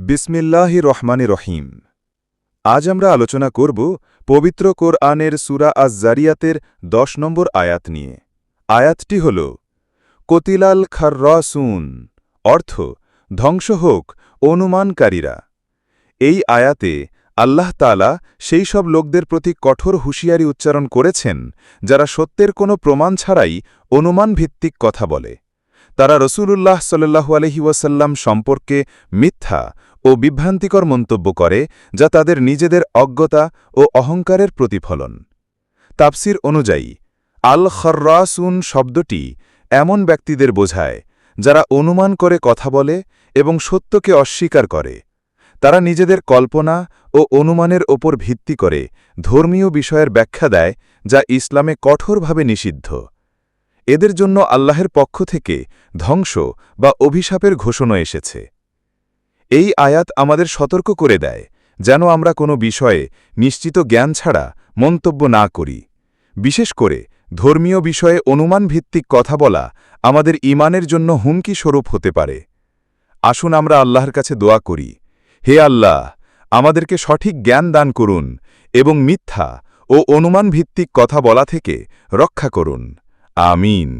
বিসমিল্লাহির রহমানির রহিম। আজ আমরা আলোচনা করব পবিত্র কোরআনের সূরা আজ-জারিয়াতের ১০ নম্বর আয়াত নিয়ে। আয়াতটি হল কতিলাল খাররাসুন, অর্থ ধ্বংস হোক অনুমানকারীরা। এই আয়াতে আল্লাহ তাআলা সেই সব লোকদের প্রতি কঠোর হুঁশিয়ারি উচ্চারণ করেছেন যারা সত্যের কোনো প্রমাণ ছাড়াই অনুমানভিত্তিক কথা বলে। তারা রসূলুল্লাহ সাল্লাল্লাহু আলাইহি ওয়াসাল্লাম সম্পর্কে মিথ্যা ও বিভ্রান্তিকর মন্তব্য করে, যা তাদের নিজেদের অজ্ঞতা ও অহংকারের প্রতিফলন। তাফসির অনুযায়ী আল খাররাসুন শব্দটি এমন ব্যক্তিদের বোঝায় যারা অনুমান করে কথা বলে এবং সত্যকে অস্বীকার করে। তারা নিজেদের কল্পনা ও অনুমানের ওপর ভিত্তি করে ধর্মীয় বিষয়ের ব্যাখ্যা দেয়, যা ইসলামে কঠোরভাবে নিষিদ্ধ। এদের জন্য আল্লাহের পক্ষ থেকে ধ্বংস বা অভিশাপের ঘোষণা এসেছে। এই আয়াত আমাদের সতর্ক করে দেয় যেন আমরা কোনো বিষয়ে নিশ্চিত জ্ঞান ছাড়া মন্তব্য না করি। বিশেষ করে ধর্মীয় বিষয়ে অনুমানভিত্তিক কথা বলা আমাদের ঈমানের জন্য হুমকি স্বরূপ হতে পারে। আসুন আমরা আল্লাহর কাছে দোয়া করি, হে আল্লাহ, আমাদেরকে সঠিক জ্ঞান দান করুন এবং মিথ্যা ও অনুমানভিত্তিক কথা বলা থেকে রক্ষা করুন। আমিন।